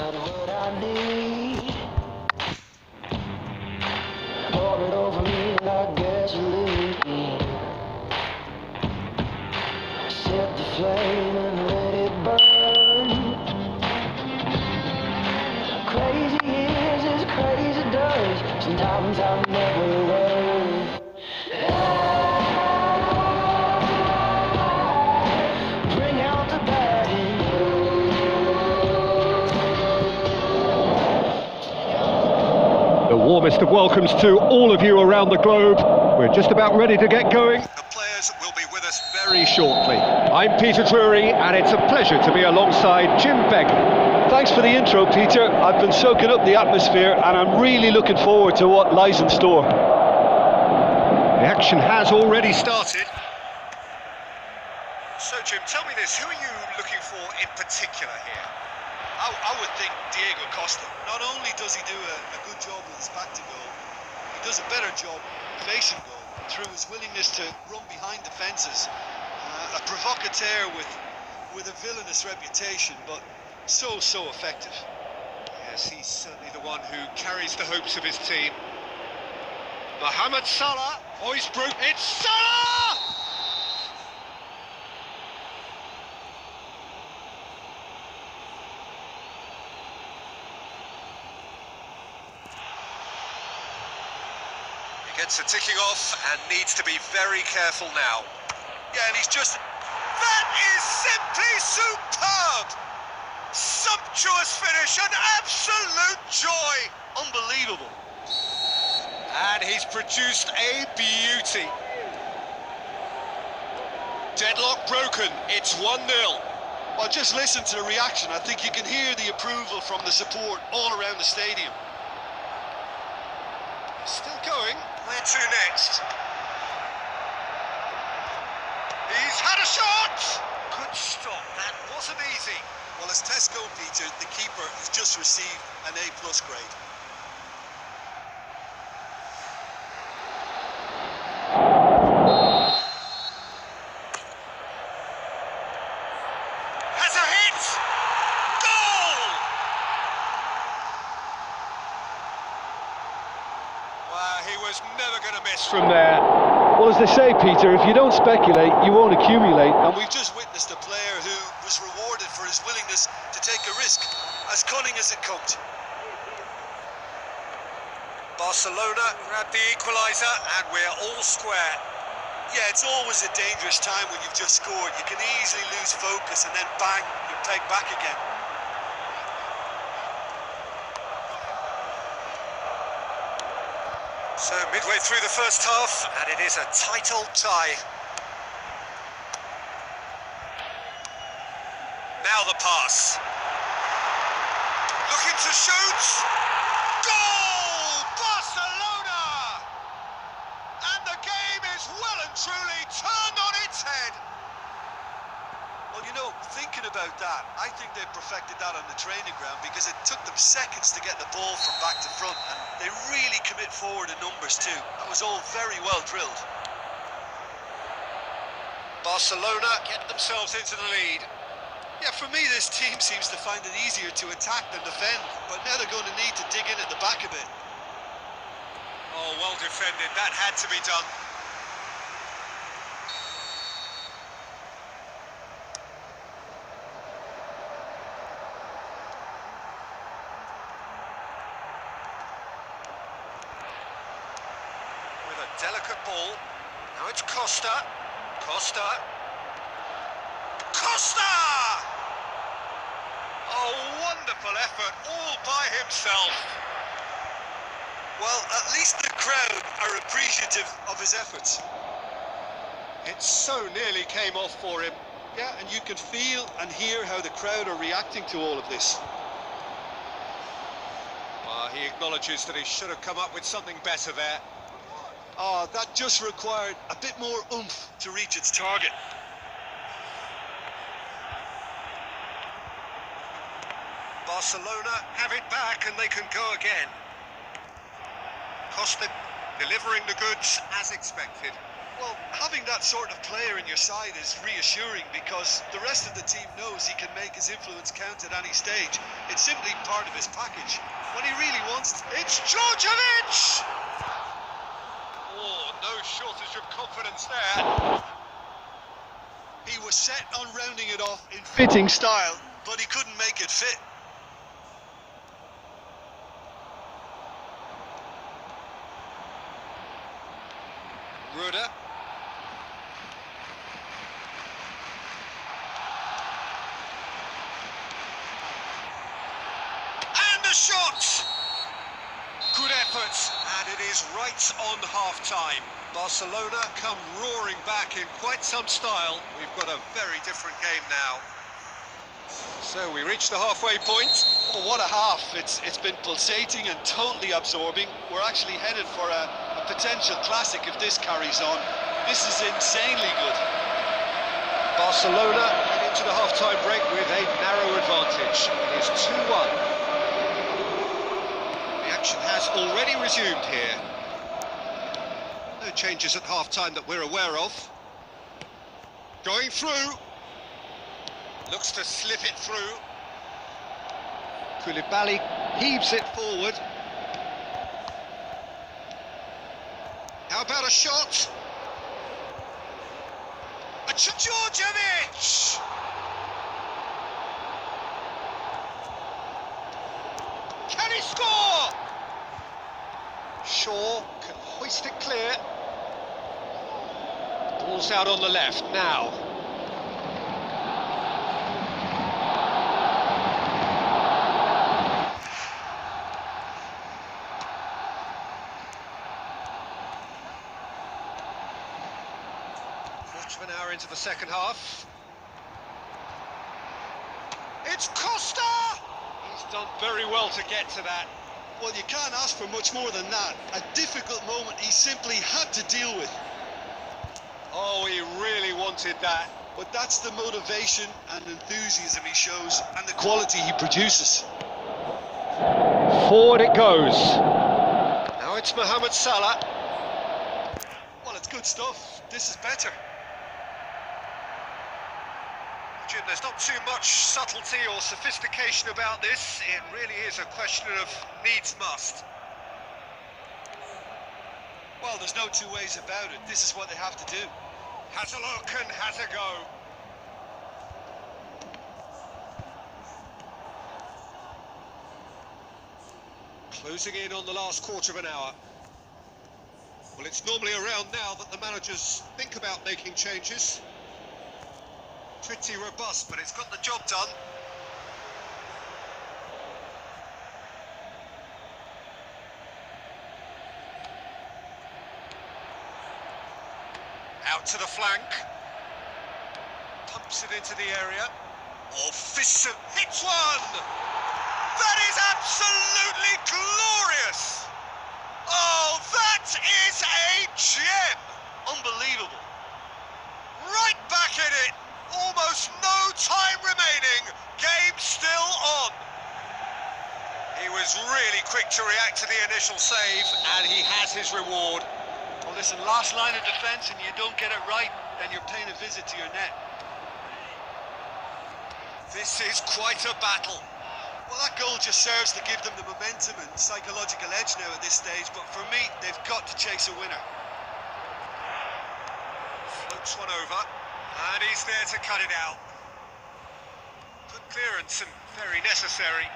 got what I need. Pour it over me like gasoline. Set the flame and let it burn. Crazy is as crazy does. Sometimes I never learn. Bring out the bad in you. The warmest of welcomes to all of you around the globe. We're just about ready to get going. The players will be with us very Shortly. I'm Peter Drury, and it's a pleasure to be alongside Jim Begg. Thanks for the intro, Peter. I've been soaking up the atmosphere and I'm really looking forward to what lies in store. The action has already started. So, Jim, tell me this, who are you looking for in particular here? I would think Diego Costa. Not only does he do a good job with his back to goal, he does a better job facing goal through his willingness to run behind defences. A provocateur with a villainous reputation, but so effective. Yes, he's certainly the one who carries the hopes of his team. Mohamed Salah, oh, he's broke. It's Salah! He gets a ticking off and needs to be very careful now. Yeah, and he's just... That is simply superb! Sumptuous finish, an absolute joy! Unbelievable. And he's produced a beauty. Deadlock broken, it's 1-0. Well, just listen to the reaction. I think you can hear the approval from the support all around the stadium. Still going. Where to next? He's had a shot! Good stop, that wasn't easy. Well, as Tesco, Peter, the keeper has just received an A+ grade. Has a hit! Goal! Well, he was never going to miss from there. Well, as they say, Peter, if you don't speculate, you won't accumulate. And we've just witnessed a player who was rewarded for his willingness to take a risk, as cunning as it comes. Barcelona grab the equaliser and we're all square. Yeah, it's always a dangerous time when you've just scored. You can easily lose focus and then bang, you're pegged back again. So midway through the first half and it is a tight old tie. Now the pass. Looking to shoot. Goal! Barcelona! And the game is well and truly turned on its head. Well, you know, thinking about that, I think they perfected that on the training ground because it took them seconds to get the ball from back to front, and they really commit forward in numbers too. That was all very well drilled. Barcelona get themselves into the lead. Yeah, for me, this team seems to find it easier to attack than defend, but now they're going to need to dig in at the back a bit. Oh, well defended, that had to be done. With a delicate ball, now it's Costa. Costa! Oh, wonderful effort, all by himself. Well, at least the crowd are appreciative of his efforts. It so nearly came off for him. Yeah, and you can feel and hear how the crowd are reacting to all of this. He acknowledges that he should have come up with something better there. Oh, that just required a bit more oomph To reach its target. Barcelona have it back and they can go again. Costa delivering the goods as expected. Well, having that sort of player in your side is reassuring because the rest of the team knows he can make his influence count at any stage. It's simply part of his package. When he really wants to... It's Djordjevic! Oh, no shortage of confidence there. He was set on rounding it off in fitting style, but he couldn't make it fit. Ruda. And the shot! Good effort, and it is right on half-time. Barcelona come roaring back in quite some style. We've got a very different game now. So we reach the halfway point. Oh, what a half. It's been pulsating and totally absorbing. We're actually headed for a potential classic if this carries on. This is insanely good. Barcelona head into the half-time break with a narrow advantage. It is 2-1. The action has already resumed here. No changes at half-time that we're aware of. Going through. Looks to slip it through. Koulibaly heaves it forward. How about a shot? Djordjevic! Can he score? Shaw can hoist it clear. Ball's out on the left now. Quarter of an hour into the second half. It's Costa! He's done very well to get to that. Well, you can't ask for much more than that. A difficult moment he simply had to deal with. Oh, he really wanted that. But that's the motivation and enthusiasm he shows and the quality he produces. Forward it goes. Now it's Mohamed Salah. Well, it's good stuff. This is better. Jim, there's not too much subtlety or sophistication about this. It really is a question of needs must. Well, there's no two ways about it. This is what they have to do. Has a look and has a go. Closing in on the last quarter of an hour. Well, it's normally around now that the managers think about making changes. Pretty robust, but it's got the job done. Out to the flank. Pumps it into the area. Oh, Fisher hits one! That is absolutely glorious! Oh, that is a gem! Unbelievable. Right back in it. Almost no time remaining. Game still on. He was really quick to react to the initial save, and he has his reward. Well, listen, last line of defence and you don't get it right, then you're paying a visit to your net. This is quite a battle. Well, that goal just serves to give them the momentum and psychological edge now at this stage, but for me, they've got to chase a winner. Floats one over, and he's there to cut it out. Good clearance and very necessary.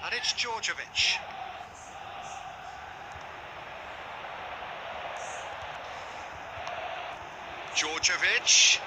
And it's Djordjevic. Djordjevic.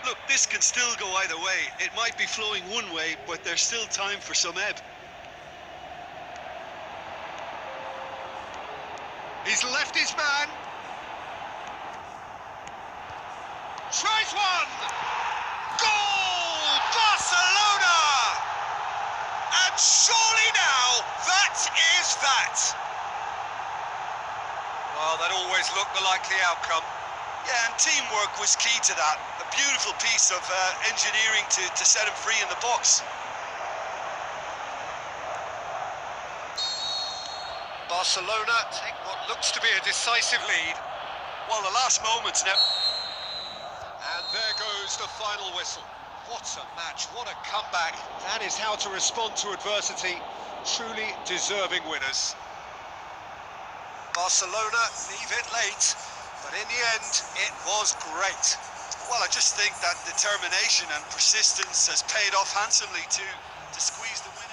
Look, this can still go either way. It might be flowing one way, but there's still time for some ebb. He's left his man. Tries one. Goal! Barcelona! And surely now, that is that. Well, that always looked the likely outcome. Yeah, and teamwork was key to that. A beautiful piece of engineering to set him free in the box. Barcelona take what looks to be a decisive lead. Well, the last moments now. And there goes the final whistle. What a match, what a comeback. That is how to respond to adversity. Truly deserving winners. Barcelona leave it late, but in the end, it was great. Well, I just think that determination and persistence has paid off handsomely to squeeze the win.